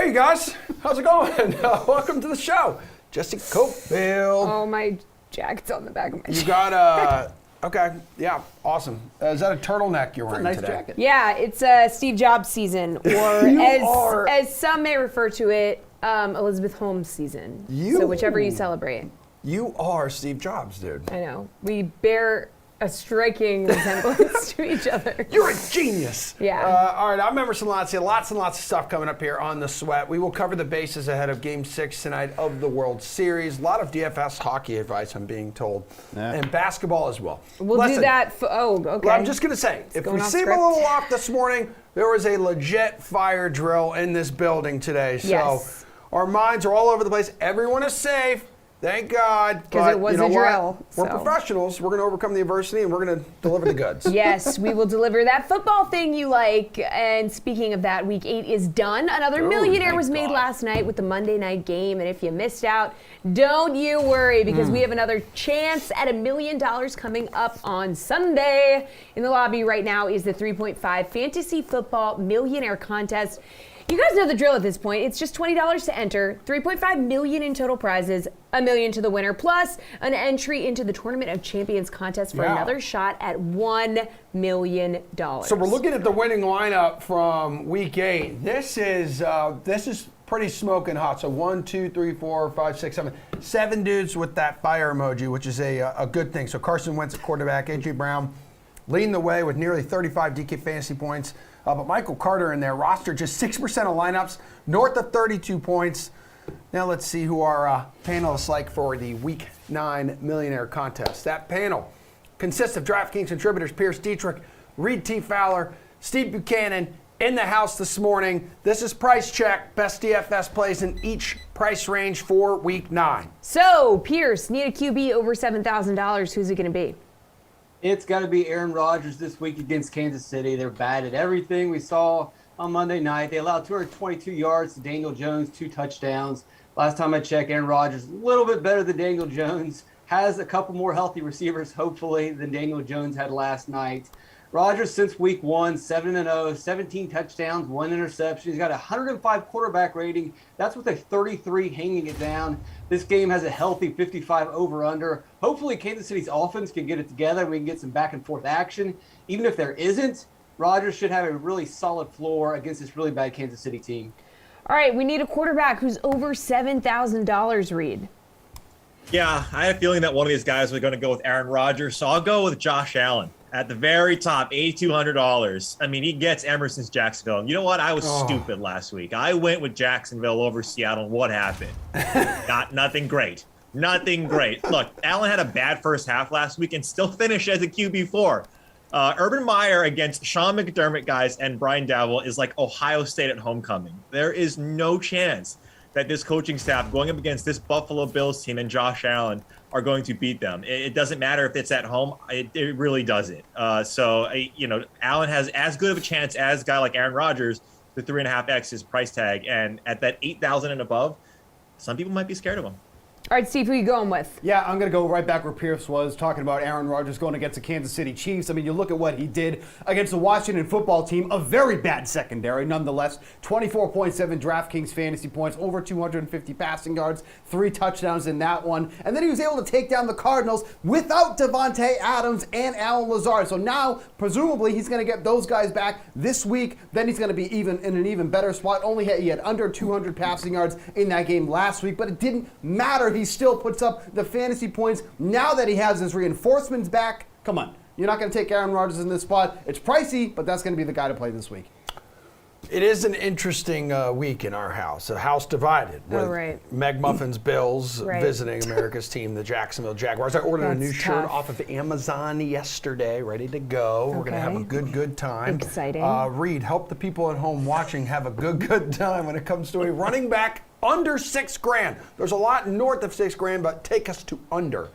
Hey, you guys. How's it going? Welcome to the show. Jessie Coffield. Oh, my jacket's on the back of my You got okay, yeah, awesome. Is that a turtleneck you're wearing nice today? jacket. Yeah, it's Steve Jobs season, or as some may refer to it, Elizabeth Holmes season. So whichever you celebrate. You are Steve Jobs, dude. I know. We bear a striking resemblance to each other. You're a genius. Yeah. All right, I'm Emerson Lotzia. Lots and lots of stuff coming up here on The Sweat. We will cover the bases ahead of Game 6 tonight of the World Series. A lot of DFS hockey advice, I'm being told, and basketball as well. We'll do that. Okay. Well, I'm just going to say, if we seem a little off this morning, there was a legit fire drill in this building today. So our minds are all over the place. Everyone is safe. Thank God. Because it was a drill. We're professionals. We're going to overcome the adversity, and we're going to deliver the goods. Yes, we will deliver that football thing you like. And speaking of that, Week 8 is done. Another millionaire was made last night with the Monday night game. And if you missed out, don't you worry, because we have another chance at $1 million coming up on Sunday. In the lobby right now is the 3.5 Fantasy Football Millionaire Contest. You guys know the drill at this point. It's just $20 to enter, $3.5 million in total prizes, $1 million to the winner, plus an entry into the Tournament of Champions contest for another shot at $1 million. So we're looking at the winning lineup from Week 8. This is pretty smoking hot. So 1, 2, 3, 4, 5, 6, 7. 7 dudes with that fire emoji, which is a good thing. So Carson Wentz at quarterback, A.J. Brown leading the way with nearly 35 DK fantasy points. But Michael Carter in there, roster just 6% of lineups, north of 32 points. Now let's see who our panelists like for the Week 9 Millionaire Contest. That panel consists of DraftKings contributors Pierce Dietrich, Reed T. Fowler, Steve Buchanan in the house this morning. This is Price Check, best DFS plays in each price range for Week 9. So, Pierce, need a QB over $7,000. Who's it going to be? It's got to be Aaron Rodgers this week against Kansas City. They're bad at everything. We saw on Monday night. They allowed 222 yards to Daniel Jones, 2 touchdowns. Last time I checked, Aaron Rodgers, a little bit better than Daniel Jones. Has a couple more healthy receivers, hopefully, than Daniel Jones had last night. Rodgers, since week 1, 7-0, 17 touchdowns, 1 interception. He's got a 105 quarterback rating. That's with a 33 hanging it down. This game has a healthy 55 over-under. Hopefully, Kansas City's offense can get it together. We can get some back-and-forth action. Even if there isn't, Rodgers should have a really solid floor against this really bad Kansas City team. All right, we need a quarterback who's over $7,000, Reed. Yeah, I had a feeling that one of these guys was going to go with Aaron Rodgers, so I'll go with Josh Allen. At the very top, $8,200. I mean, he gets Emerson's Jacksonville. And you know what? I was stupid last week. I went with Jacksonville over Seattle. What happened? Nothing great. Nothing great. Look, Allen had a bad first half last week and still finished as a QB4. Urban Meyer against Sean McDermott, guys, and Brian Dowell is like Ohio State at homecoming. There is no chance that this coaching staff going up against this Buffalo Bills team and Josh Allen are going to beat them. It doesn't matter if it's at home. It really doesn't. Allen has as good of a chance as a guy like Aaron Rodgers, the 3.5x his price tag. And at that 8,000 and above, some people might be scared of him. All right, Steve, who are you going with? Yeah, I'm going to go right back where Pierce was, talking about Aaron Rodgers going against the Kansas City Chiefs. I mean, you look at what he did against the Washington football team, a very bad secondary, nonetheless. 24.7 DraftKings fantasy points, over 250 passing yards, 3 touchdowns in that one. And then he was able to take down the Cardinals without Davante Adams and Allen Lazard. So now, presumably, he's going to get those guys back this week. Then he's going to be in an even better spot. He had under 200 passing yards in that game last week, but it didn't matter. He still puts up the fantasy points now that he has his reinforcements back. Come on. You're not going to take Aaron Rodgers in this spot. It's pricey, but that's going to be the guy to play this week. It is an interesting week in our house. A house divided. With Meg Muffin's Bills visiting America's team, the Jacksonville Jaguars. I ordered a new shirt off of Amazon yesterday, ready to go. We're going to have a good time. Exciting. Reed, help the people at home watching have a good time when it comes to a running back under $6,000. There's a lot north of $6,000, but take us to under.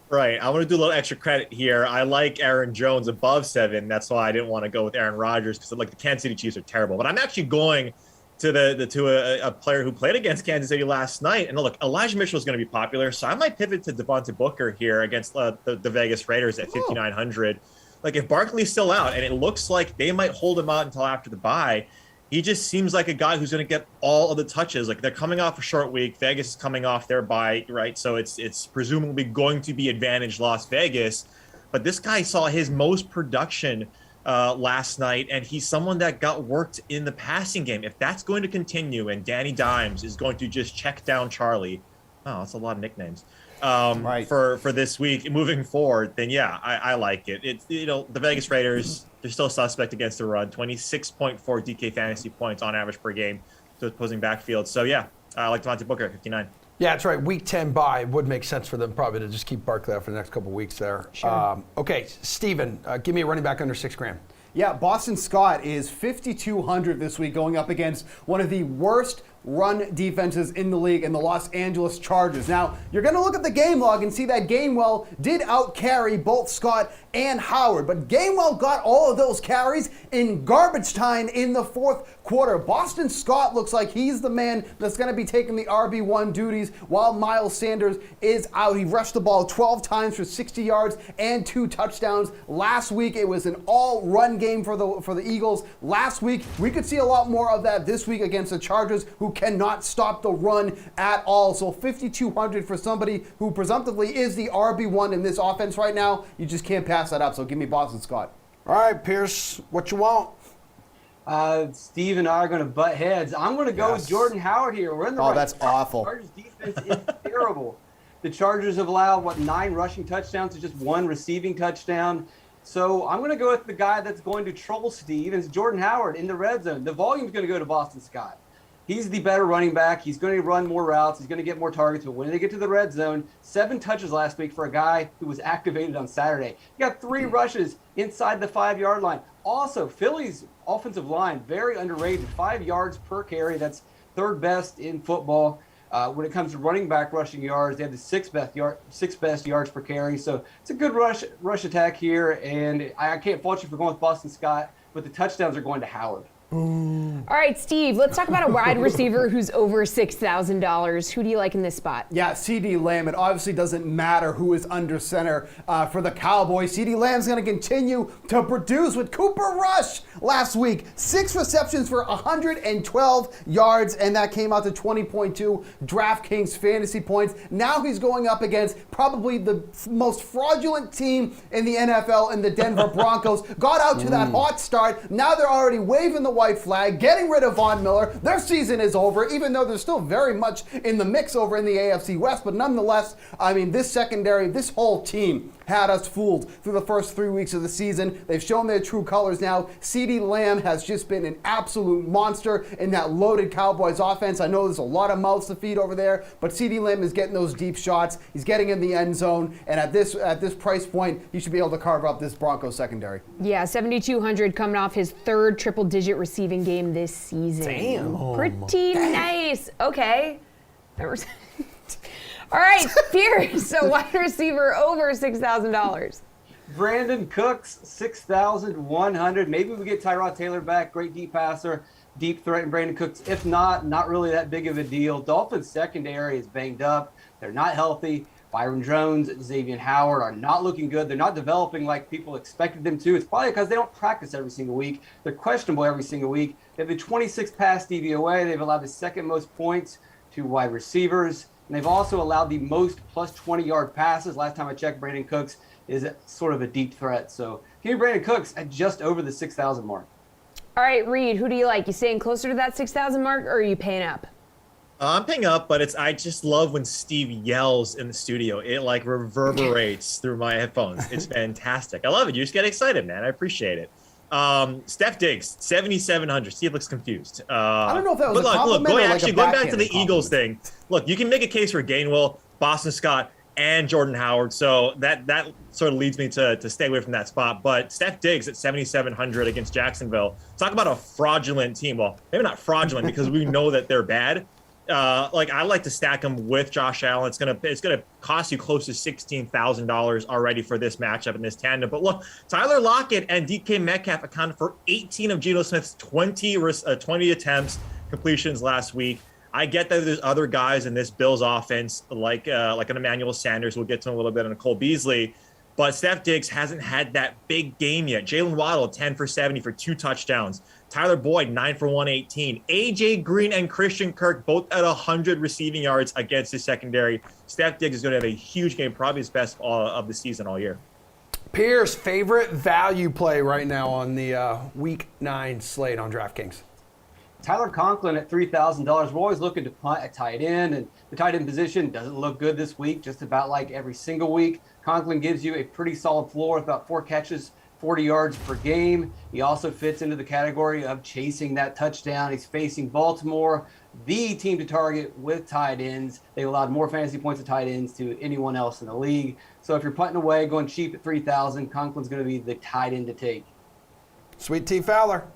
Right. I want to do a little extra credit here. I like Aaron Jones above 7. That's why I didn't want to go with Aaron Rodgers, because like the Kansas City Chiefs are terrible. But I'm actually going to a player who played against Kansas City last night. And look, Elijah Mitchell is going to be popular, so I might pivot to DeVonte Booker here against the Vegas Raiders at 5,900. Like if Barkley's still out, and it looks like they might hold him out until after the bye, he just seems like a guy who's going to get all of the touches. Like, they're coming off a short week. Vegas is coming off their bye, right? So it's presumably going to be advantage Las Vegas. But this guy saw his most production last night, and he's someone that got worked in the passing game. If that's going to continue and Danny Dimes is going to just check down Charlie, oh, that's a lot of nicknames, Right. for this week moving forward, then yeah, I like it. It's, the Vegas Raiders, they're still suspect against the run, 26.4 DK fantasy points on average per game to opposing backfield. So yeah, I like Devontae Booker at 59. Yeah, that's right. Week 10 bye would make sense for them probably to just keep Barkley out for the next couple of weeks there. Sure. Okay, Steven, give me a running back under $6,000. Yeah, Boston Scott is 5,200 this week going up against one of the worst run defenses in the league in the Los Angeles Chargers. Now, you're going to look at the game log and see that Gainwell did outcarry both Scott and Howard, but Gainwell got all of those carries in garbage time in the fourth quarter. Boston Scott looks like he's the man that's going to be taking the RB1 duties while Miles Sanders is out. He rushed the ball 12 times for 60 yards and 2 touchdowns. Last week, it was an all-run game for the Eagles. Last week, we could see a lot more of that this week against the Chargers, who cannot stop the run at all. So 5,200 for somebody who presumptively is the RB1 in this offense right now. You just can't pass that up. So give me Boston Scott. All right, Pierce, what you want? Steve and I are going to butt heads. I'm going to go with Jordan Howard here. We're in the Oh, right that's track. awful. The Chargers defense is terrible. The Chargers have allowed, 9 rushing touchdowns to just 1 receiving touchdown. So I'm going to go with the guy that's going to trouble Steve, and it's Jordan Howard in the red zone. The volume's going to go to Boston Scott. He's the better running back. He's going to run more routes. He's going to get more targets. But when they get to the red zone, 7 touches last week for a guy who was activated on Saturday. He got 3 rushes inside the 5-yard line. Also, Philly's offensive line, very underrated, 5 yards per carry. That's 3rd best in football. When it comes to running back rushing yards, they have the 6th best yards per carry. So it's a good rush attack here. And I can't fault you for going with Boston Scott, but the touchdowns are going to Howard. All right, Steve, let's talk about a wide receiver who's over $6,000. Who do you like in this spot? Yeah, CD Lamb. It obviously doesn't matter who is under center for the Cowboys. CD Lamb's going to continue to produce with Cooper Rush last week. 6 receptions for 112 yards, and that came out to 20.2 DraftKings fantasy points. Now he's going up against probably the most fraudulent team in the NFL in the Denver Broncos. Got out to that hot start. Now they're already waving the white flag, getting rid of Von Miller. Their season is over, even though they're still very much in the mix over in the AFC West. But nonetheless, I mean, this secondary, this whole team had us fooled through the first 3 weeks of the season. They've shown their true colors now. CeeDee Lamb has just been an absolute monster in that loaded Cowboys offense. I know there's a lot of mouths to feed over there, but CeeDee Lamb is getting those deep shots. He's getting in the end zone, and at this price point, he should be able to carve up this Broncos secondary. Yeah, 7,200 coming off his 3rd triple-digit receiving game this season. Damn. Pretty nice. Okay. All right, Pierce, a wide receiver over $6,000. Brandon Cooks, 6,100. Maybe we get Tyrod Taylor back. Great deep passer, deep threat in Brandon Cooks. If not really that big of a deal. Dolphins secondary is banged up. They're not healthy. Byron Jones, Xavier Howard are not looking good. They're not developing like people expected them to. It's probably because they don't practice every single week. They're questionable every single week. They have the 26th pass DVOA. They've allowed the 2nd most points to wide receivers. And they've also allowed the most plus 20-yard passes. Last time I checked, Brandon Cooks is sort of a deep threat. So give me Brandon Cooks at just over the 6,000 mark. All right, Reed, who do you like? You staying closer to that 6,000 mark, or are you paying up? I'm paying up, but I just love when Steve yells in the studio. It like reverberates through my headphones. It's fantastic. I love it. You just get excited, man. I appreciate it. Steph Diggs, 7,700. Steve looks confused. I don't know if that was a compliment going or like a back to the backhanded Eagles thing. Look, you can make a case for Gainwell, Boston Scott, and Jordan Howard. So that sort of leads me to stay away from that spot. But Steph Diggs at 7,700 against Jacksonville. Talk about a fraudulent team. Well, maybe not fraudulent because we know that they're bad. I like to stack them with Josh Allen. It's gonna cost you close to $16,000 already for this matchup in this tandem. But look, Tyler Lockett and DK Metcalf accounted for 18 of Geno Smith's 20 attempts completions last week. I get that there's other guys in this Bills offense like an Emmanuel Sanders. We'll get to him a little bit, and a Cole Beasley. But Steph Diggs hasn't had that big game yet. Jalen Waddle, 10 for 70 for 2 touchdowns. Tyler Boyd, 9 for 118. AJ Green and Christian Kirk, both at 100 receiving yards against his secondary. Steph Diggs is going to have a huge game, probably his best of the season all year. Pierre's favorite value play right now on the Week 9 slate on DraftKings. Tyler Conklin at $3,000. We're always looking to punt at tight end, and the tight end position doesn't look good this week, just about like every single week. Conklin gives you a pretty solid floor with about 4 catches, 40 yards per game. He also fits into the category of chasing that touchdown. He's facing Baltimore, the team to target with tight ends. They allowed more fantasy points to tight ends to anyone else in the league. So if you're punting away, going cheap at $3,000, Conklin's going to be the tight end to take. Sweet T. Fowler.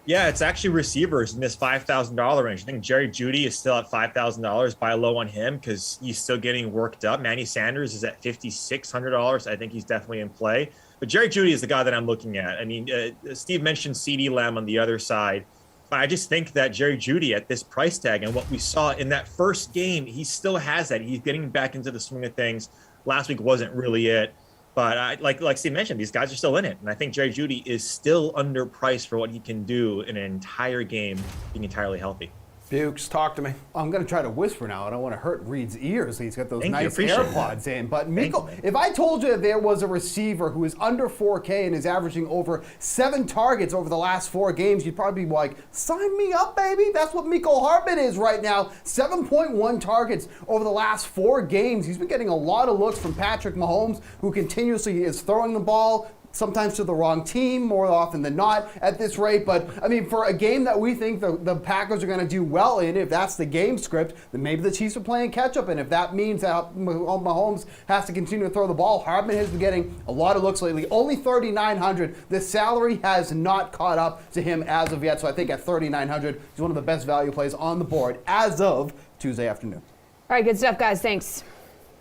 Yeah, it's actually receivers in this $5,000 range. I think Jerry Jeudy is still at $5,000. Buy low on him because he's still getting worked up. Manny Sanders is at $5,600. I think he's definitely in play. But Jerry Jeudy is the guy that I'm looking at. I mean, Steve mentioned CeeDee Lamb on the other side. But I just think that Jerry Jeudy at this price tag and what we saw in that first game, he still has that. He's getting back into the swing of things. Last week wasn't really it. But like Steve mentioned, these guys are still in it. And I think Jerry Jeudy is still underpriced for what he can do in an entire game being entirely healthy. Dukes, talk to me. I'm going to try to whisper now. I don't want to hurt Reed's ears. He's got those nice Appreciate AirPods in. But, Miko, if I told you there was a receiver who is under 4K and is averaging over 7 targets over the last 4 games, you'd probably be like, sign me up, baby. That's what Miko Hardman is right now. 7.1 targets over the last 4 games. He's been getting a lot of looks from Patrick Mahomes, who continuously is throwing the ball, sometimes to the wrong team, more often than not at this rate. But, I mean, for a game that we think the Packers are going to do well in, if that's the game script, then maybe the Chiefs are playing catch-up. And if that means that Mahomes has to continue to throw the ball, Hardman has been getting a lot of looks lately. Only $3,900. The salary has not caught up to him as of yet. So I think at $3,900, he's one of the best value plays on the board as of Tuesday afternoon. All right, good stuff, guys. Thanks.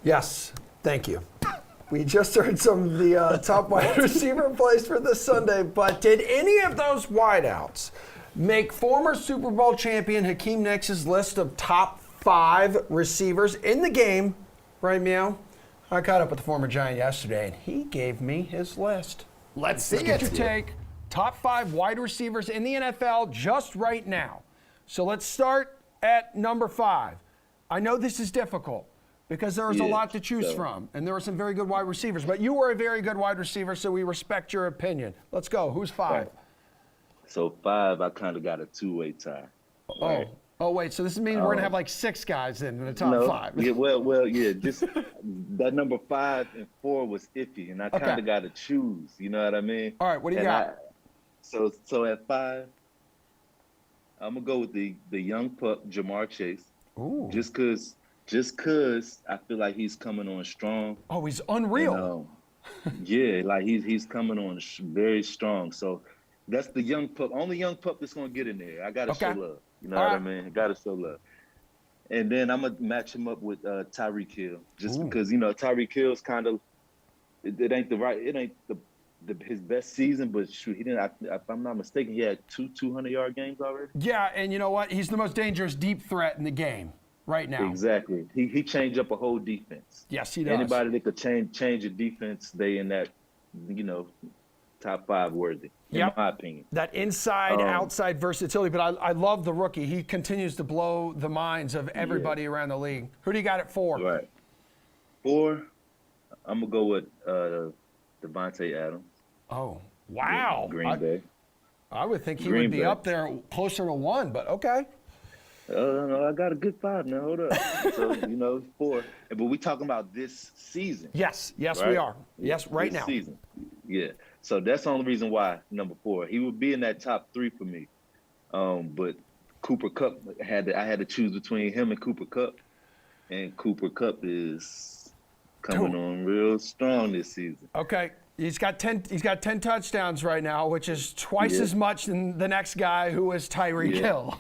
Yes, thank you. We just heard some of the top wide receiver plays for this Sunday, but did any of those wideouts make former Super Bowl champion Hakeem Nicks' list of top 5 receivers in the game? Right, Meow? I caught up with the former Giant yesterday, and he gave me his list. Let's see Get your it. take. Top 5 wide receivers in the NFL just right now. So let's start at number 5. I know this is difficult, because there was a lot to choose from, and there were some very good wide receivers. But you were a very good wide receiver, so we respect your opinion. Let's go. Who's 5? So 5, I kind of got a 2-way tie. Right. Oh, wait. So this means we're gonna have like 6 guys in the top 5. Yeah, well, yeah. Just that number 5 and 4 was iffy, and I kind of got to choose. You know what I mean? All right. What do you got? So at 5, I'm gonna go with the young pup Jamar Chase. Ooh. Just cause I feel like he's coming on strong. Oh, he's unreal. Yeah, like he's coming on very strong. So that's the young pup, only young pup that's gonna get in there. I gotta show love. You know what I mean? I gotta show love. And then I'm gonna match him up with Tyreek Hill, just because Tyreek Hill's kind of it ain't his best season, but shoot, he didn't. If I'm not mistaken, he had 2 200-yard games already. Yeah, and you know what? He's the most dangerous deep threat in the game right now. Exactly. He changed up a whole defense. Yes, he does. Anybody that could change a defense, they in that, top 5 worthy, in my opinion. That inside-outside versatility. But I love the rookie. He continues to blow the minds of everybody around the league. Who do you got at 4? Right. 4, I'm going to go with DAVANTE Adams. Oh, wow. Green Bay. I would think he would be up there closer to 1, but okay. No, I got a good 5 now. Hold up. So, 4. But we talking about this season. Yes, right? We are. Yes, right this now. Season. Yeah. So that's the only reason why number 4. He would be in that top 3 for me. But Cooper Kupp I had to choose between him and Cooper Kupp, and Cooper Kupp is coming on real strong this season. Okay. He's got 10 touchdowns right now, which is twice as much than the next guy who is Tyreek Hill.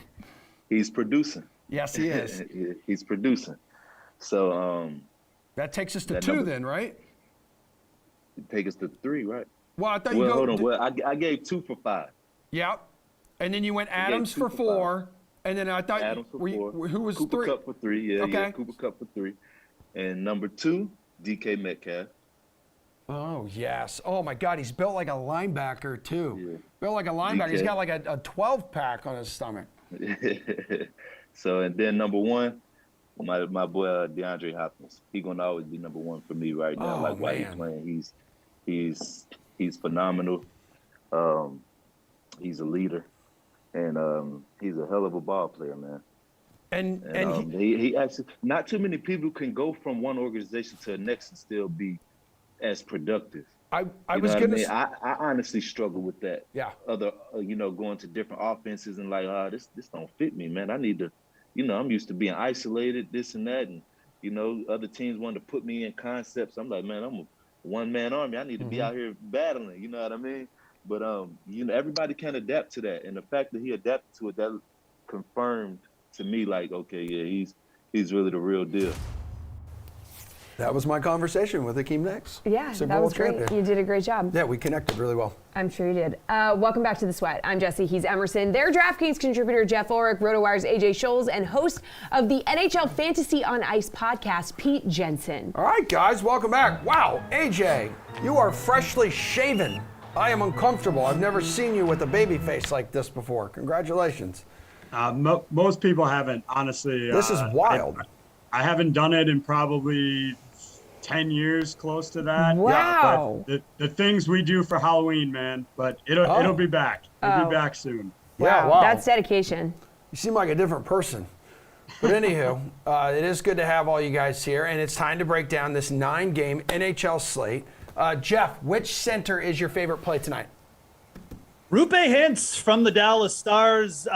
He's producing. Yes, he is. He's producing. So that takes us to 2 then, right? Take us to 3, right? Well, I thought hold on. Well, I gave 2 for 5. Yep. And then you went Adams for 4. And then I thought Adams for 4. Who was Cooper 3? Kupp for 3. Yeah, okay. Cooper Kupp for 3. And number 2, DK Metcalf. Oh, yes. Oh, my God. He's built like a linebacker, too. Yeah. Built like a linebacker. He's DK. got like a 12-pack on his stomach. So, and then number one, my boy DeAndre Hopkins. He's gonna always be number one for me right now. Oh, like while he's man. playing, he's phenomenal. He's a leader, and he's a hell of a ball player, man. And He actually, not too many people can go from one organization to the next and still be as productive. I You was know going what I to mean? I honestly struggle with that. Yeah. Other, going to different offenses and like, this don't fit me, man. I need to, I'm used to being isolated, this and that, and other teams want to put me in concepts. I'm like, man, I'm a one-man army. I need to be out here battling. You know what I mean? But everybody can adapt to that, and the fact that he adapted to it, that confirmed to me, like, okay, yeah, he's really the real deal. That was my conversation with Hakeem Nicks. Yeah, Super that Bowl was great. champion. You did a great job. Yeah, we connected really well. I'm sure you did. Welcome back to The Sweat. I'm Jessie. He's Emerson. Their DraftKings contributor, Jeff Ulrich, RotoWire's AJ Scholes, and host of the NHL Fantasy on Ice podcast, Pete Jensen. All right, guys, welcome back. Wow, AJ, you are freshly shaven. I am uncomfortable. I've never seen you with a baby face like this before. Congratulations. Most people haven't, honestly. This is wild. I haven't done it in probably 10 years, close to that. Wow. But the things we do for Halloween, man. But it'll be back. It'll be back soon. Yeah, wow. That's dedication. You seem like a different person. But anywho, it is good to have all you guys here, and it's time to break down this 9-game NHL slate. Jeff, which center is your favorite play tonight? Rupe Hintz from the Dallas Stars.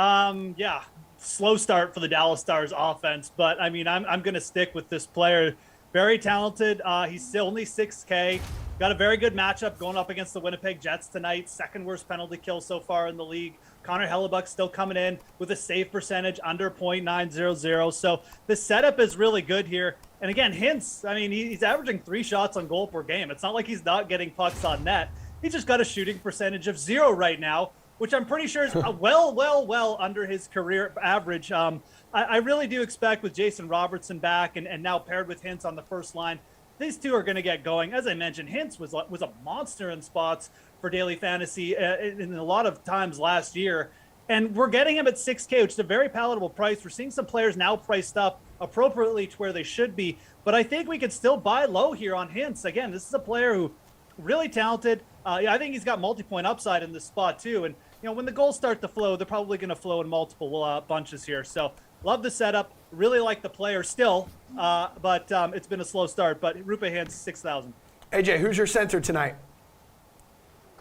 Slow start for the Dallas Stars offense, but I mean, I'm going to stick with this player. Very talented. He's still only 6K. Got a very good matchup going up against the Winnipeg Jets tonight. Second worst penalty kill so far in the league. Connor Hellebuck still coming in with a save percentage under .900. So the setup is really good here. And again, Hintz, I mean, he's averaging 3 shots on goal per game. It's not like he's not getting pucks on net. He's just got a shooting percentage of 0 right now, which I'm pretty sure is well under his career average. I really do expect with Jason Robertson back and now paired with Hintz on the first line, these two are going to get going. As I mentioned, Hintz was a monster in spots for daily fantasy in a lot of times last year. And we're getting him at 6K, which is a very palatable price. We're seeing some players now priced up appropriately to where they should be. But I think we could still buy low here on Hintz. Again, this is a player who really talented. I think he's got multi-point upside in this spot too. And when the goals start to flow, they're probably going to flow in multiple bunches here. So love the setup. Really like the player still, but it's been a slow start. But Rupe Hintz, 6,000. AJ, who's your center tonight?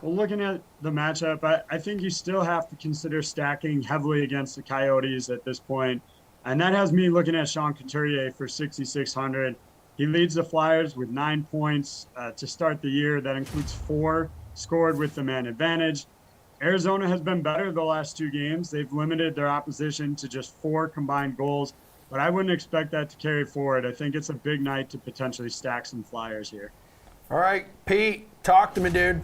Well, looking at the matchup, I think you still have to consider stacking heavily against the Coyotes at this point. And that has me looking at Sean Couturier for 6,600. He leads the Flyers with 9 points to start the year. That includes 4 scored with the man advantage. Arizona has been better the last 2 games. They've limited their opposition to just 4 combined goals, but I wouldn't expect that to carry forward. I think it's a big night to potentially stack some Flyers here. All right, Pete, talk to me, dude.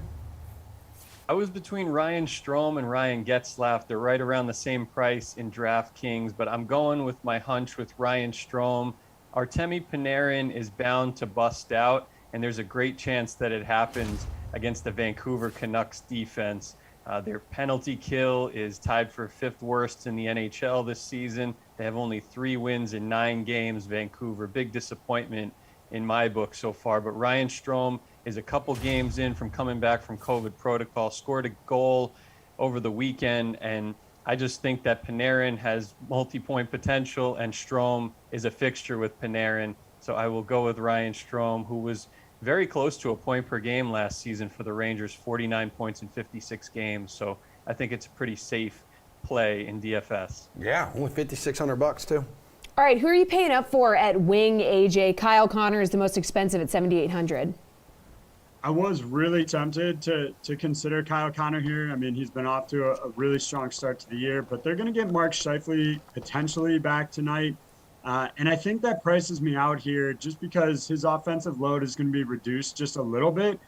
I was between Ryan Strome and Ryan Getzlaf. They're right around the same price in DraftKings, but I'm going with my hunch with Ryan Strome. Artemi Panarin is bound to bust out, and there's a great chance that it happens against the Vancouver Canucks defense. Their penalty kill is tied for 5th worst in the NHL this season. They have only 3 wins in 9 games, Vancouver. Big disappointment in my book so far. But Ryan Strome is a couple games in from coming back from COVID protocol, scored a goal over the weekend, and I just think that Panarin has multi-point potential, and Strome is a fixture with Panarin. So I will go with Ryan Strome, who was very close to a point per game last season for the Rangers, 49 points in 56 games. So I think it's a pretty safe play in DFS. Yeah, only $5,600 too. All right, who are you paying up for at wing, AJ? Kyle Connor is the most expensive at $7,800. I was really tempted to consider Kyle Connor here. I mean, he's been off to a really strong start to the year, but they're going to get Mark Scheifele potentially back tonight. And I think that prices me out here just because his offensive load is going to be reduced just a little bit.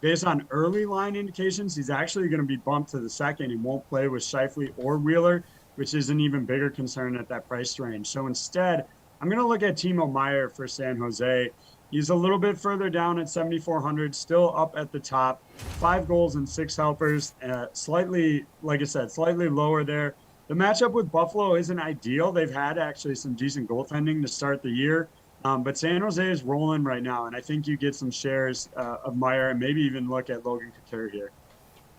Based on early line indications, he's actually going to be bumped to the second. He won't play with Scheifele or Wheeler, which is an even bigger concern at that price range. So instead, I'm going to look at Timo Meier for San Jose. He's a little bit further down at 7,400, still up at the top. 5 goals and 6 helpers. Slightly, like I said, slightly lower there. The matchup with Buffalo isn't ideal. They've had actually some decent goaltending to start the year. But San Jose is rolling right now, and I think you get some shares of Meyer and maybe even look at Logan Couture here.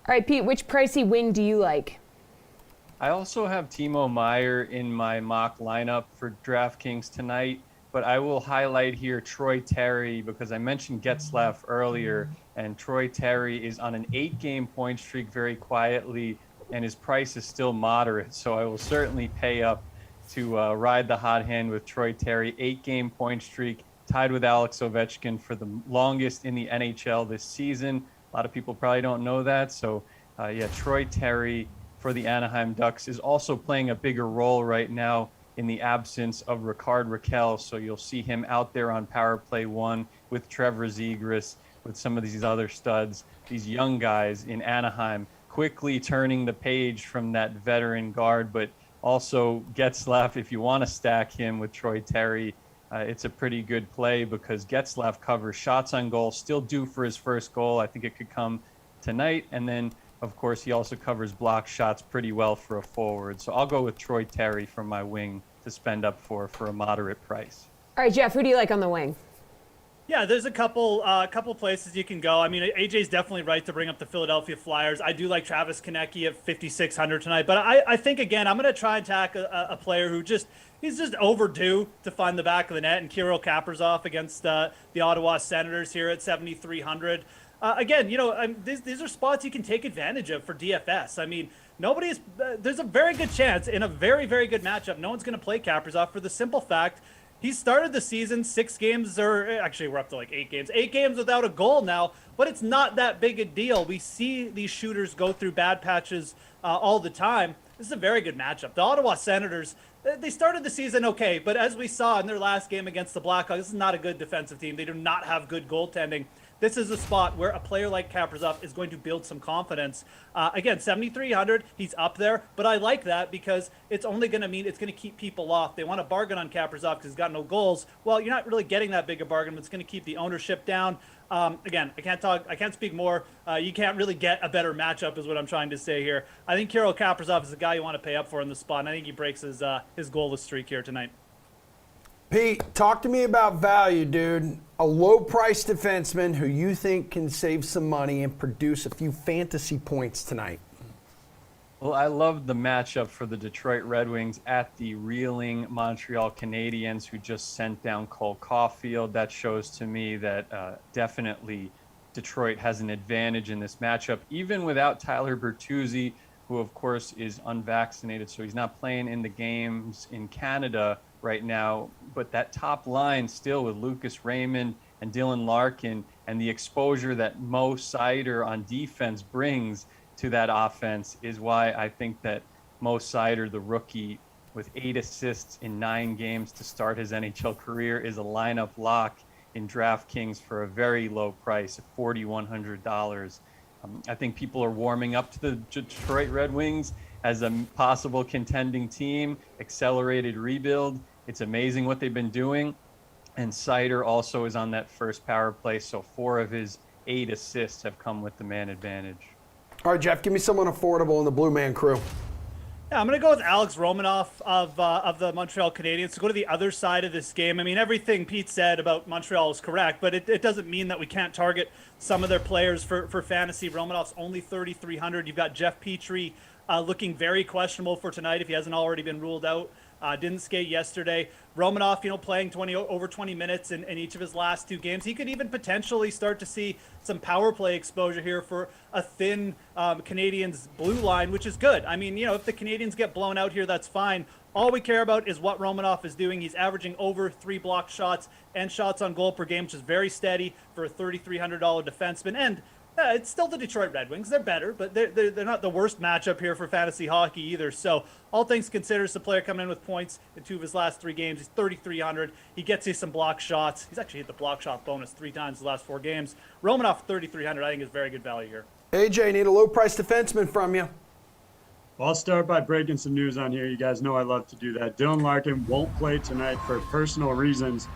All right, Pete, which pricey wing do you like? I also have Timo Meyer in my mock lineup for DraftKings tonight, but I will highlight here Troy Terry because I mentioned Getzlaf earlier, and Troy Terry is on an 8-game point streak very quietly, and his price is still moderate, so I will certainly pay up to ride the hot hand with Troy Terry. 8-game point streak, tied with Alex Ovechkin for the longest in the NHL this season. A lot of people probably don't know that, so yeah, Troy Terry for the Anaheim Ducks is also playing a bigger role right now in the absence of Rickard Rakell. So you'll see him out there on power play 1 with Trevor Zegras, with some of these other studs, these young guys in Anaheim, quickly turning the page from that veteran guard. But also Getzlaf, if you want to stack him with Troy Terry, it's a pretty good play because Getzlaf covers shots on goal, still due for his first goal. I think it could come tonight. And then of course, he also covers block shots pretty well for a forward. So I'll go with Troy Terry from my wing to spend up for a moderate price. All right, Jeff, who do you like on the wing? Yeah, there's a couple places you can go. I mean, AJ's definitely right to bring up the Philadelphia Flyers. I do like Travis Konecny at 5,600 tonight. But I think, again, I'm going to try and tack a player who he's just overdue to find the back of the net, and Kirill Kaprizov against the Ottawa Senators here at 7,300. Again, these are spots you can take advantage of for DFS. I mean, there's a very good chance in a very, very good matchup, no one's going to play Kaprizov for the simple fact he started the season 6 games, or actually we're up to like 8 games. 8 games without a goal now, but it's not that big a deal. We see these shooters go through bad patches all the time. This is a very good matchup. The Ottawa Senators, they started the season okay, but as we saw in their last game against the Blackhawks, this is not a good defensive team. They do not have good goaltending. This is a spot where a player like Kaprizov is going to build some confidence. Again, 7,300, he's up there, but I like that because it's only going to mean it's going to keep people off. They want to bargain on Kaprizov because he's got no goals. Well, you're not really getting that big a bargain, but it's going to keep the ownership down. Again, I can't speak more. You can't really get a better matchup is what I'm trying to say here. I think Kirill Kaprizov is the guy you want to pay up for in the spot, and I think he breaks his goalless streak here tonight. Pete, talk to me about value, dude. A low-priced defenseman who you think can save some money and produce a few fantasy points tonight. Well, I love the matchup for the Detroit Red Wings at the reeling Montreal Canadiens, who just sent down Cole Caulfield. That shows to me that definitely Detroit has an advantage in this matchup, even without Tyler Bertuzzi, who of course is unvaccinated, so he's not playing in the games in Canada right now. But that top line still with Lucas Raymond and Dylan Larkin and the exposure that Mo Seider on defense brings to that offense is why I think that Mo Seider, the rookie with 8 assists in 9 games to start his NHL career, is a lineup lock in DraftKings for a very low price of $4,100. I think people are warming up to the Detroit Red Wings as a possible contending team, accelerated rebuild. It's amazing what they've been doing. And Seider also is on that first power play, so 4 of his 8 assists have come with the man advantage. All right, Jeff, give me someone affordable in the Blue Man crew. Yeah, I'm going to go with Alex Romanoff of the Montreal Canadiens to go to the other side of this game. I mean, everything Pete said about Montreal is correct, but it doesn't mean that we can't target some of their players for fantasy. Romanoff's only 3,300. You've got Jeff Petrie looking very questionable for tonight if he hasn't already been ruled out. Didn't skate yesterday. Romanoff, playing over 20 minutes in each of his last 2 games. He could even potentially start to see some power play exposure here for a thin Canadiens blue line, which is good. I mean, if the Canadiens get blown out here, that's fine. All we care about is what Romanoff is doing. He's averaging over 3 block shots and shots on goal per game, which is very steady for a $3,300 defenseman. And it's still the Detroit Red Wings. They're better, but they're not the worst matchup here for fantasy hockey either. So all things considered, it's the player coming in with points in 2 of his last 3 games. He's 3,300. He gets you some block shots. He's actually hit the block shot bonus 3 times the last 4 games. Romanoff 3,300, I think, is very good value here. AJ, need a low-priced defenseman from you. Well, I'll start by breaking some news on here. You guys know I love to do that. Dylan Larkin won't play tonight for personal reasons.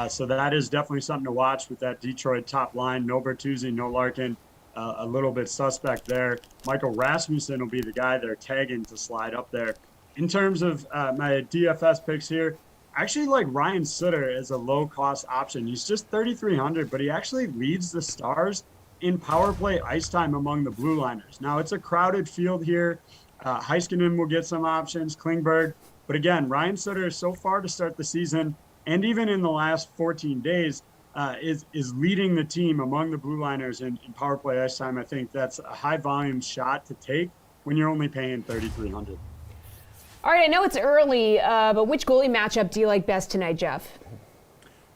So that is definitely something to watch with that Detroit top line. No Bertuzzi, no Larkin, a little bit suspect there. Michael Rasmussen will be the guy they're tagging to slide up there. In terms of my DFS picks here, I actually like Ryan Sutter as a low-cost option. He's just 3,300, but he actually leads the Stars in power play ice time among the blue liners. Now, it's a crowded field here. Heiskanen will get some options, Klingberg. But again, Ryan Sutter so far to start the season, and even in the last 14 days, is leading the team among the blue liners in power play ice time. I think that's a high volume shot to take when you're only paying 3,300. All right, I know it's early, but which goalie matchup do you like best tonight, Jeff?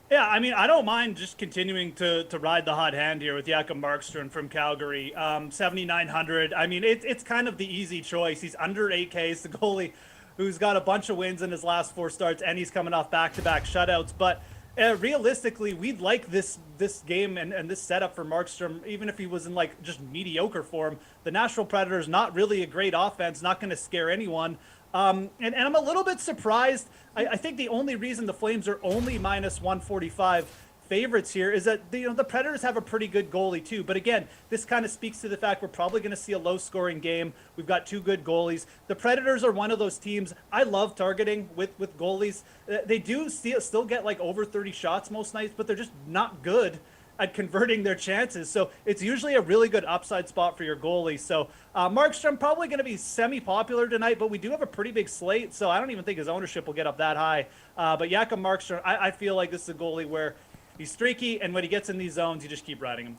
Yeah, I mean, I don't mind just continuing to ride the hot hand here with Jakob Markstrom from Calgary. 7,900. I mean, it's kind of the easy choice. He's under 8K. He's the goalie who's got a bunch of wins in his last 4 starts, and he's coming off back-to-back shutouts. But realistically, we'd like this game and this setup for Markstrom, even if he was in like just mediocre form. The Nashville Predators, not really a great offense, not going to scare anyone. And I'm a little bit surprised. I think the only reason the Flames are only minus 145 favorites here is that the Predators have a pretty good goalie too. But again, this kind of speaks to the fact we're probably going to see a low-scoring game. We've got 2 good goalies. The Predators are one of those teams I love targeting with goalies. They do still get like over 30 shots most nights, but they're just not good at converting their chances. So it's usually a really good upside spot for your goalie. So Markstrom probably going to be semi-popular tonight, but we do have a pretty big slate, so I don't even think his ownership will get up that high. But Jakob Markstrom, I feel like this is a goalie where he's streaky, and when he gets in these zones, you just keep riding him.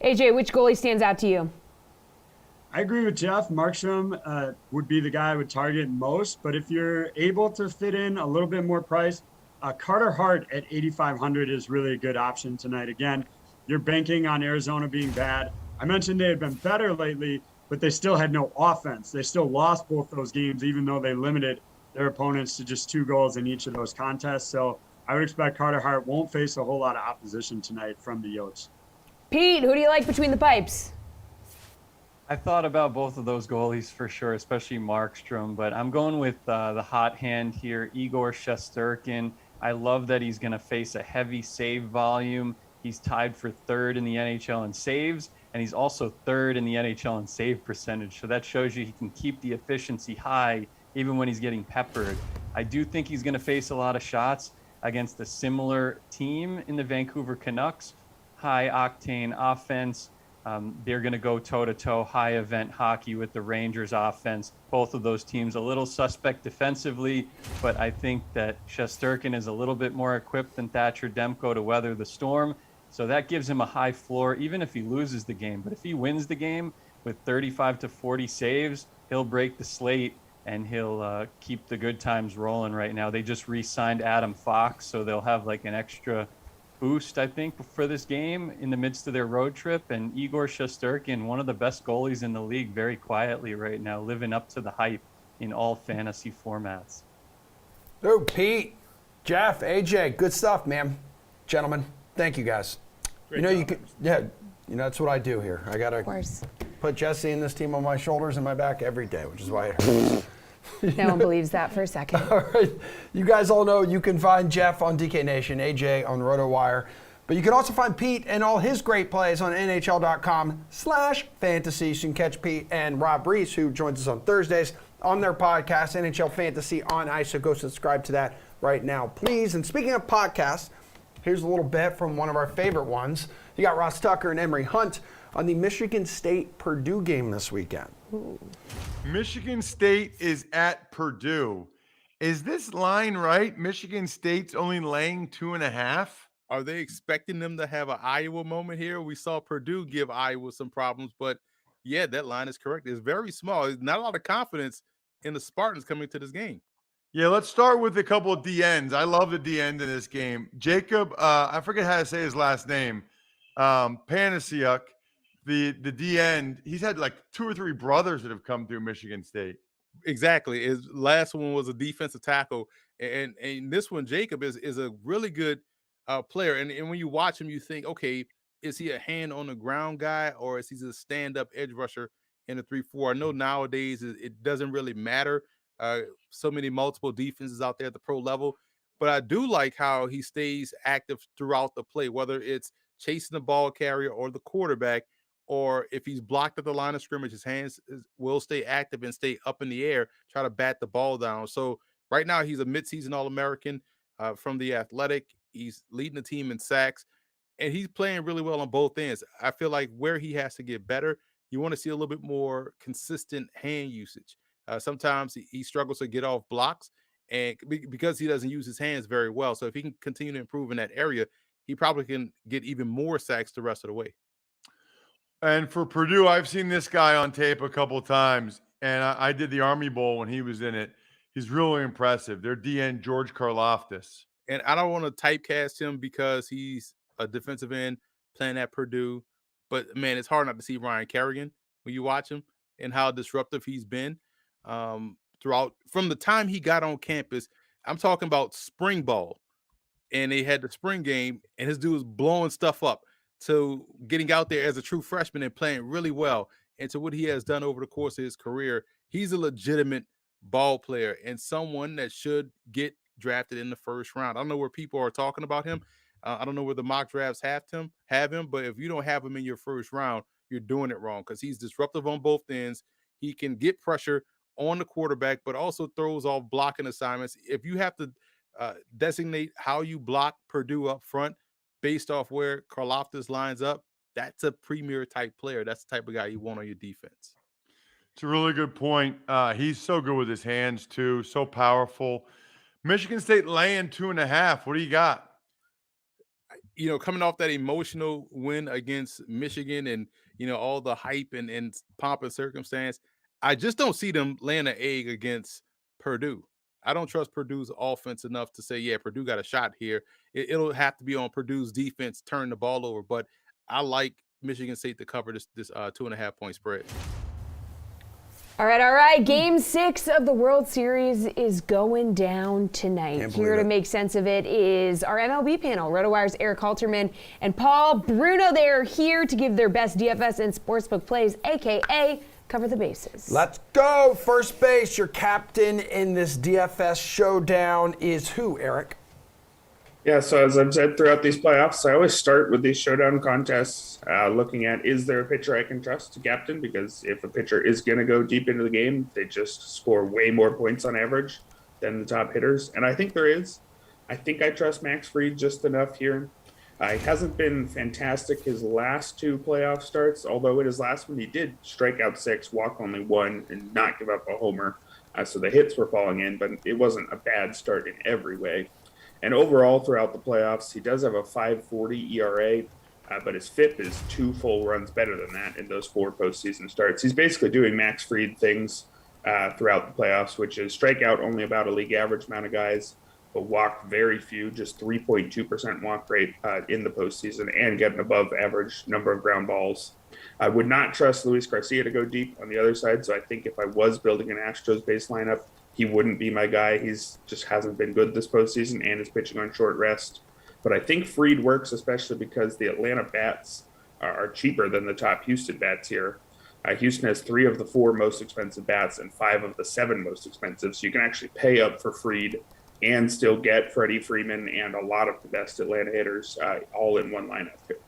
AJ, which goalie stands out to you? I agree with Jeff. Markstrom would be the guy I would target most, but if you're able to fit in a little bit more price, Carter Hart at 8,500 is really a good option tonight. Again, you're banking on Arizona being bad. I mentioned they had been better lately, but they still had no offense. They still lost both those games, even though they limited their opponents to just 2 goals in each of those contests. So I would expect Carter Hart won't face a whole lot of opposition tonight from the Yotes. Pete, who do you like between the pipes? I thought about both of those goalies for sure, especially Markstrom, but I'm going with the hot hand here, Igor Shesterkin. I love that he's going to face a heavy save volume. He's tied for 3rd in the NHL in saves, and he's also 3rd in the NHL in save percentage. So that shows you he can keep the efficiency high even when he's getting peppered. I do think he's going to face a lot of shots against a similar team in the Vancouver Canucks. High octane offense. They're going to go toe-to-toe, high-event hockey with the Rangers offense. Both of those teams a little suspect defensively, but I think that Shesterkin is a little bit more equipped than Thatcher Demko to weather the storm. So that gives him a high floor, even if he loses the game. But if he wins the game with 35 to 40 saves, he'll break the slate, and he'll keep the good times rolling right now. They just re-signed Adam Fox, so they'll have like an extra boost, I think, for this game in the midst of their road trip. And Igor Shesterkin, one of the best goalies in the league, very quietly right now, living up to the hype in all fantasy formats. Oh, Pete, Jeff, AJ, good stuff, man. Gentlemen, thank you guys. Great You job. can, yeah, that's what I do here. I got Of course. to put Jesse and this team on my shoulders and my back every day, which is why it hurts. No one believes that for a second. All right. You guys all know you can find Jeff on DK Nation, AJ on RotoWire. But you can also find Pete and all his great plays on NHL.com/fantasy. So you can catch Pete and Rob Reese, who joins us on Thursdays, on their podcast, NHL Fantasy on Ice. So go subscribe to that right now, please. And speaking of podcasts, here's a little bit from one of our favorite ones. You got Ross Tucker and Emery Hunt on the Michigan State-Purdue game this weekend. Ooh. Michigan State is at Purdue. Is this line right? Michigan State's only laying 2.5. Are they expecting them to have an Iowa moment here? We saw Purdue give Iowa some problems, but yeah, that line is correct. It's very small. There's not a lot of confidence in the Spartans coming to this game. Yeah, let's start with a couple of DNs. I love the DN in this game. Jacob, I forget how to say his last name, Panasiuk, the DN, he's had like 2 or 3 brothers that have come through Michigan State. Exactly. His last one was a defensive tackle, and this one, Jacob, is a really good player. And when you watch him, you think, okay, is he a hand on the ground guy, or is he a stand-up edge rusher in a 3-4? I know nowadays it doesn't really matter. So many multiple defenses out there at the pro level, but I do like how he stays active throughout the play, whether it's chasing the ball carrier or the quarterback, or if he's blocked at the line of scrimmage, his hands will stay active and stay up in the air, try to bat the ball down. So right now he's a midseason All-American from the Athletic. He's leading the team in sacks, and he's playing really well on both ends. I feel like where he has to get better, you want to see a little bit more consistent hand usage. Sometimes he struggles to get off blocks, and because he doesn't use his hands very well. So if he can continue to improve in that area, he probably can get even more sacks the rest of the way. And for Purdue, I've seen this guy on tape a couple times, and I did the Army Bowl when he was in it. He's really impressive. Their DN, George Karlaftis. And I don't want to typecast him because he's a defensive end playing at Purdue. But, man, it's hard not to see Ryan Kerrigan when you watch him and how disruptive he's been throughout. From the time he got on campus, I'm talking about spring ball. And they had the spring game, and his dude was blowing stuff up. To getting out there as a true freshman and playing really well, and to what he has done over the course of his career, he's a legitimate ball player and someone that should get drafted in the first round. I don't know where people are talking about him. I don't know where the mock drafts have him, but if you don't have him in your first round, you're doing it wrong because he's disruptive on both ends. He can get pressure on the quarterback, but also throws off blocking assignments. If you have to designate how you block Purdue up front, based off where Karlaftis lines up, that's a premier type player. That's the type of guy you want on your defense. It's a really good point. He's so good with his hands, too. So powerful. Michigan State laying 2.5. What do you got? You know, coming off that emotional win against Michigan and, you know, all the hype and pomp and circumstance, I just don't see them laying an egg against Purdue. I don't trust Purdue's offense enough to say, yeah, Purdue got a shot here. It'll have to be on Purdue's defense, turn the ball over. But I like Michigan State to cover this 2.5 point spread. All right. Game 6 of the World Series is going down tonight. Here to make sense of it is our MLB panel, RotoWire's Eric Halterman and Paul Bruno. They're here to give their best DFS and sportsbook plays, a.k.a. cover the bases. Let's go. First base, your captain in this DFS showdown is who, Eric? Yeah, so as I've said throughout these playoffs, I always start with these showdown contests looking at, is there a pitcher I can trust to captain? Because if a pitcher is going to go deep into the game, they just score way more points on average than the top hitters. And I think there is. I think I trust Max Fried just enough here. He hasn't been fantastic his last 2 playoff starts, although in his last one he did strike out 6, walk only 1, and not give up a homer. So the hits were falling in, but it wasn't a bad start in every way. And overall, throughout the playoffs, he does have a 5.40 ERA, but his FIP is 2 full runs better than that in those 4 postseason starts. He's basically doing Max Fried things throughout the playoffs, which is strike out only about a league average amount of guys, but walk very few, just 3.2% walk rate in the postseason, and get an above average number of ground balls. I would not trust Luis Garcia to go deep on the other side, so I think if I was building an Astros base lineup, he wouldn't be my guy. He's just hasn't been good this postseason and is pitching on short rest. But I think Fried works, especially because the Atlanta bats are cheaper than the top Houston bats here. Houston has 3 of the 4 most expensive bats and 5 of the 7 most expensive, so you can actually pay up for Fried and still get Freddie Freeman and a lot of the best Atlanta hitters all in one lineup here.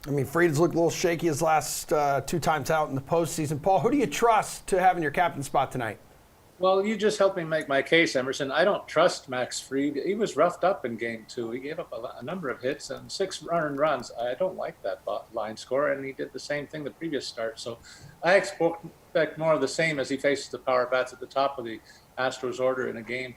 I mean, Fried's looked a little shaky his last 2 times out in the postseason. Paul, who do you trust to have in your captain spot tonight? Well, you just helped me make my case, Emerson. I don't trust Max Fried. He was roughed up in Game 2. He gave up a number of hits and 6 earned runs. I don't like that line score, and he did the same thing the previous start. So I expect more of the same as he faces the power bats at the top of the Astros order in a game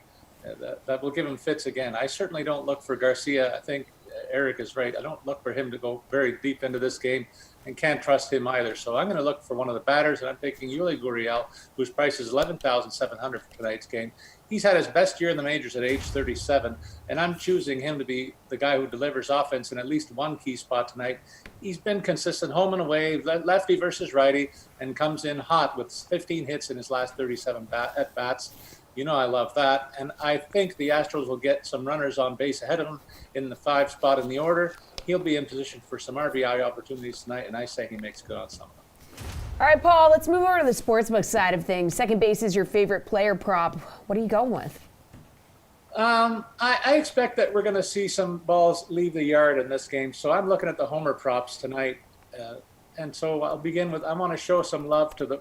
that will give him fits again. I certainly don't look for Garcia. I think Eric is right. I don't look for him to go very deep into this game and can't trust him either. So I'm going to look for one of the batters, and I'm taking Yuli Gurriel, whose price is $11,700 for tonight's game. He's had his best year in the majors at age 37, and I'm choosing him to be the guy who delivers offense in at least one key spot tonight. He's been consistent home and away, lefty versus righty, and comes in hot with 15 hits in his last 37 at-bats. You know I love that. And I think the Astros will get some runners on base ahead of him in the 5 spot in the order. He'll be in position for some RBI opportunities tonight, and I say he makes good on some of them. All right, Paul, let's move over to the sportsbook side of things. Second base is your favorite player prop. What are you going with? I expect that we're going to see some balls leave the yard in this game. So I'm looking at the homer props tonight. And so I'll begin with, I want to show some love to the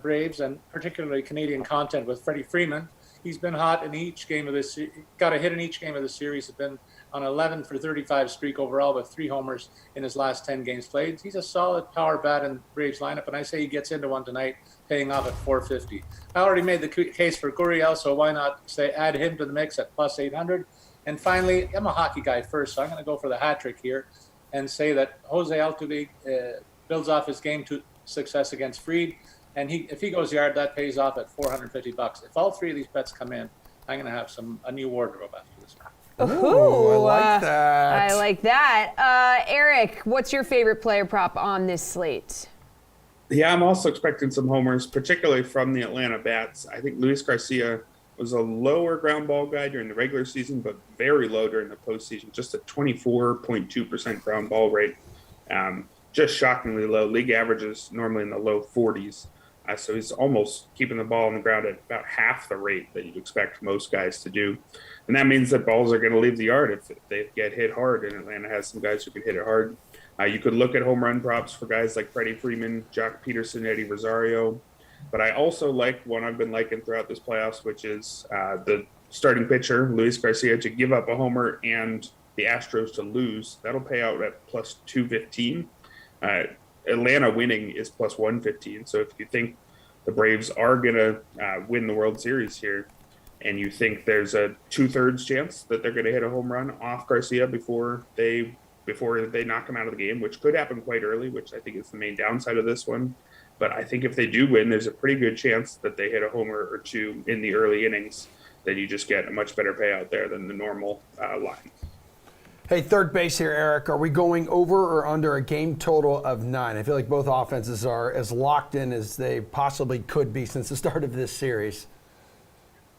Braves and particularly Canadian content with Freddie Freeman. He's been hot in each game of this, got a hit in each game of the series. He's been on 11 for 35 streak overall with 3 homers in his last 10 games played. He's a solid power bat in the Braves lineup, and I say he gets into one tonight, paying off at 450. I already made the case for Gurriel, so why not say add him to the mix at plus 800? And finally, I'm a hockey guy first, so I'm going to go for the hat trick here and say that Jose Altuve builds off his game to success against Fried. And if he goes yard, that pays off at $450. If all 3 of these bets come in, I'm going to have a new wardrobe after this. Ooh, I like that. I like that. Eric, what's your favorite player prop on this slate? Yeah, I'm also expecting some homers, particularly from the Atlanta bats. I think Luis Garcia was a lower ground ball guy during the regular season, but very low during the postseason, just a 24.2% ground ball rate. Just shockingly low. League averages normally in the low 40s. So he's almost keeping the ball on the ground at about half the rate that you'd expect most guys to do. And that means that balls are going to leave the yard if they get hit hard, and Atlanta has some guys who can hit it hard. You could look at home run props for guys like Freddie Freeman, Jock Peterson, Eddie Rosario. But I also like one I've been liking throughout this playoffs, which is the starting pitcher, Luis Garcia, to give up a homer and the Astros to lose. That'll pay out at plus 215. Atlanta winning is plus 115. So if you think the Braves are going to win the World Series here, and you think there's a 2/3 chance that they're going to hit a home run off Garcia before they knock him out of the game, which could happen quite early, which I think is the main downside of this one. But I think if they do win, there's a pretty good chance that they hit a homer or 2 in the early innings, then you just get a much better payout there than the normal line. Hey, third base here, Eric. Are we going over or under a game total of 9? I feel like both offenses are as locked in as they possibly could be since the start of this series.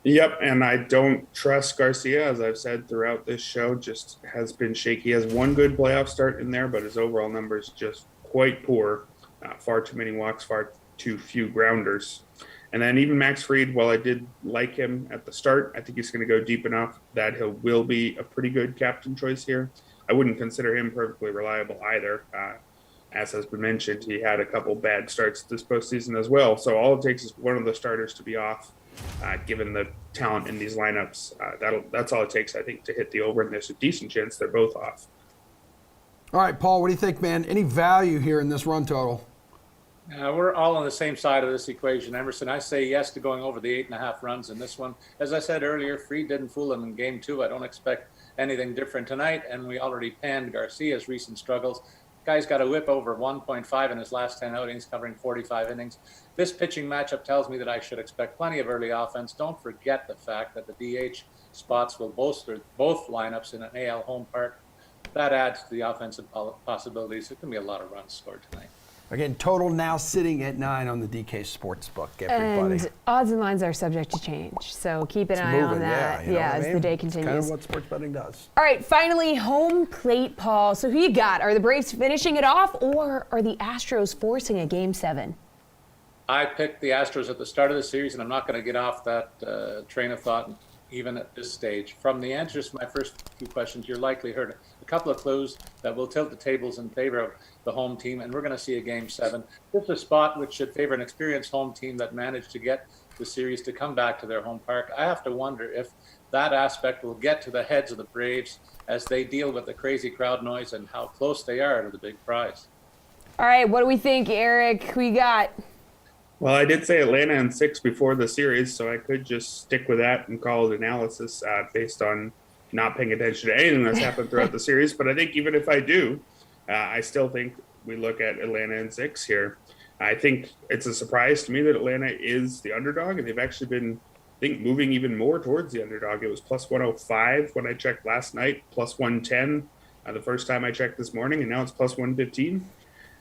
Yep, and I don't trust Garcia, as I've said throughout this show, just has been shaky. He has one good playoff start in there, but his overall numbers just quite poor. Far too many walks, far too few grounders. And then even Max Fried, while I did like him at the start, I think he's going to go deep enough that he will be a pretty good captain choice here. I wouldn't consider him perfectly reliable either. As has been mentioned, he had a couple bad starts this postseason as well. So all it takes is one of the starters to be off, given the talent in these lineups. That's all it takes, I think, to hit the over, and there's a decent chance they're both off. All right, Paul, what do you think, man? Any value here in this run total? We're all on the same side of this equation, Emerson. I say yes to going over the 8.5 runs in this one. As I said earlier, Fried didn't fool him in game 2. I don't expect anything different tonight, and we already panned Garcia's recent struggles. Guy's got a whip over 1.5 in his last 10 outings, covering 45 innings. This pitching matchup tells me that I should expect plenty of early offense. Don't forget the fact that the DH spots will bolster both lineups in an AL home park. That adds to the offensive possibilities. There can be a lot of runs scored tonight. Again, total now sitting at 9 on the DK Sportsbook, everybody. And odds and lines are subject to change, so keep an eye on that. As the day continues. Kind of what sports betting does. All right, finally, home plate, Paul. So who you got? Are the Braves finishing it off, or are the Astros forcing a Game 7? I picked the Astros at the start of the series, and I'm not going to get off that train of thought even at this stage. From the answers to my first few questions, you're likely heard a couple of clues that will tilt the tables in favor of the home team, and we're going to see a Game 7. This is a spot which should favor an experienced home team that managed to get the series to come back to their home park. I have to wonder if that aspect will get to the heads of the Braves as they deal with the crazy crowd noise and how close they are to the big prize. All right, what do we think, Eric? Who you got? Well, I did say Atlanta in 6 before the series, so I could just stick with that and call it analysis based on not paying attention to anything that's happened throughout the series. But I think even if I do, I still think we look at Atlanta in 6 here. I think it's a surprise to me that Atlanta is the underdog, and they've actually been, I think, moving even more towards the underdog. It was plus 105 when I checked last night, plus 110 the first time I checked this morning, and now it's plus 115.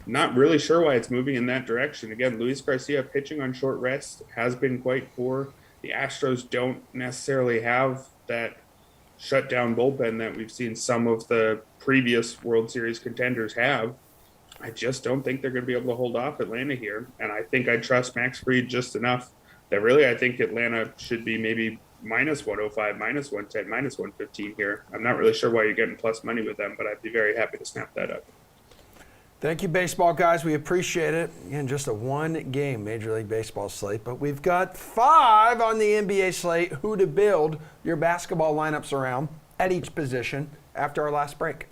Not really sure why it's moving in that direction. Again, Luis Garcia pitching on short rest has been quite poor. The Astros don't necessarily have that shutdown bullpen that we've seen some of the previous World Series contenders have. I just don't think they're going to be able to hold off Atlanta here. And I think I trust Max Fried just enough that really I think Atlanta should be maybe minus 105, minus 110, minus 115 here. I'm not really sure why you're getting plus money with them, but I'd be very happy to snap that up. Thank you, baseball guys. We appreciate it. Again, just a one-game Major League Baseball slate, but we've got 5 on the NBA slate. Who to build your basketball lineups around at each position after our last break.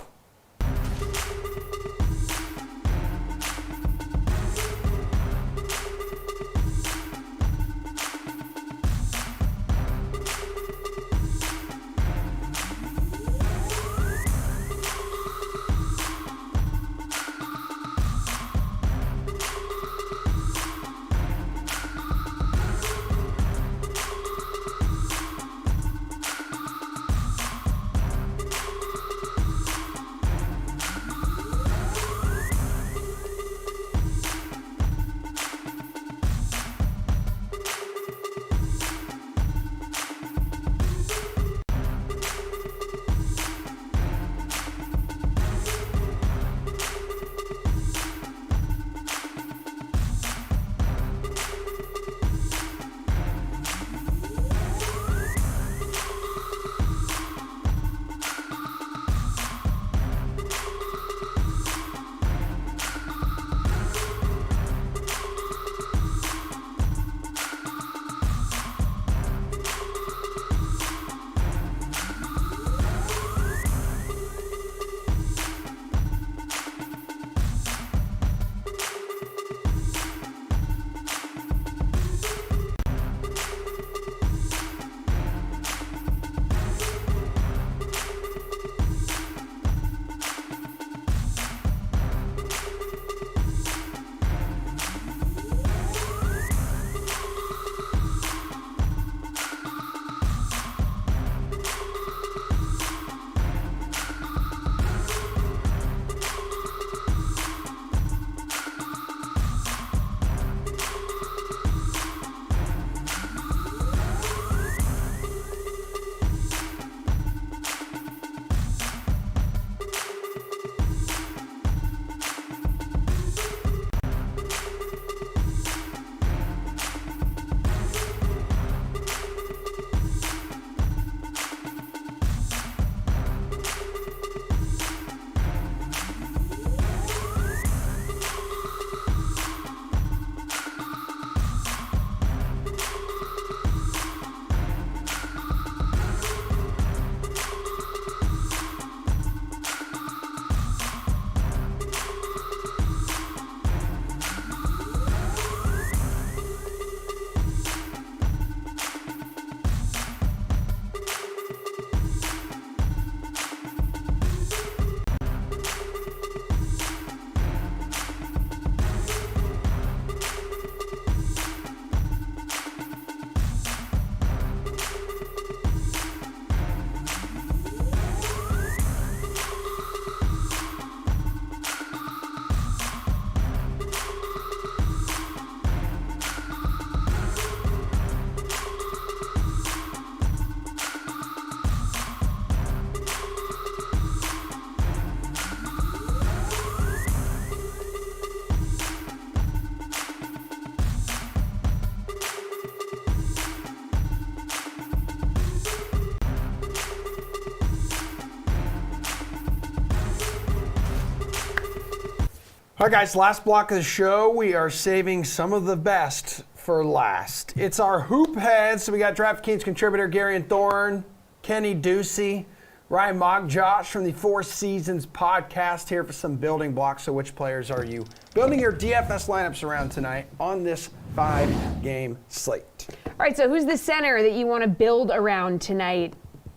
All right, guys, last block of the show. We are saving some of the best for last. It's our hoop heads. So we got DraftKings contributor Gary and Thorne, Kenny Ducey, Ryan Mogg, Josh from the Four Seasons podcast here for some building blocks. So which players are you building your DFS lineups around tonight on this 5-game slate? All right, so who's the center that you want to build around tonight?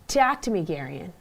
Talk to me, Garion.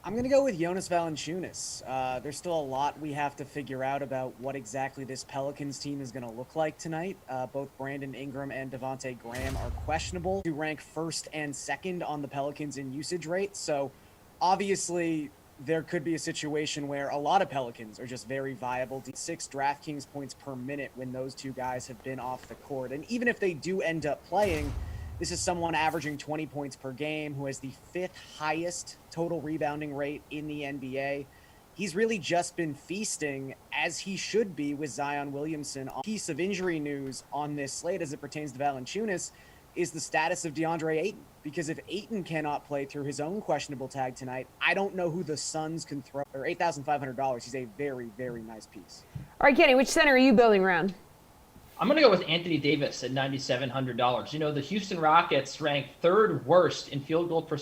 I'm going to go with Jonas Valanciunas. There's still a lot we have to figure out about what exactly this Pelicans team is going to look like tonight. Both Brandon Ingram and Devontae Graham are questionable to rank first and second on the Pelicans in usage rate. So obviously there could be a situation where a lot of Pelicans are just very viable. 6 DraftKings points per minute when those two guys have been off the court. And even if they do end up playing, this is someone averaging 20 points per game who has the 5th highest total rebounding rate in the NBA. He's really just been feasting, as he should be, with Zion Williamson. A piece of injury news on this slate as it pertains to Valanciunas is the status of DeAndre Ayton. Because if Ayton cannot play through his own questionable tag tonight, I don't know who the Suns can throw. Or $8,500. He's a very, very nice piece. All right, Kenny, which center are you building around? I'm going to go with Anthony Davis at $9,700. You know, the Houston Rockets ranked 3rd worst in field goal percentage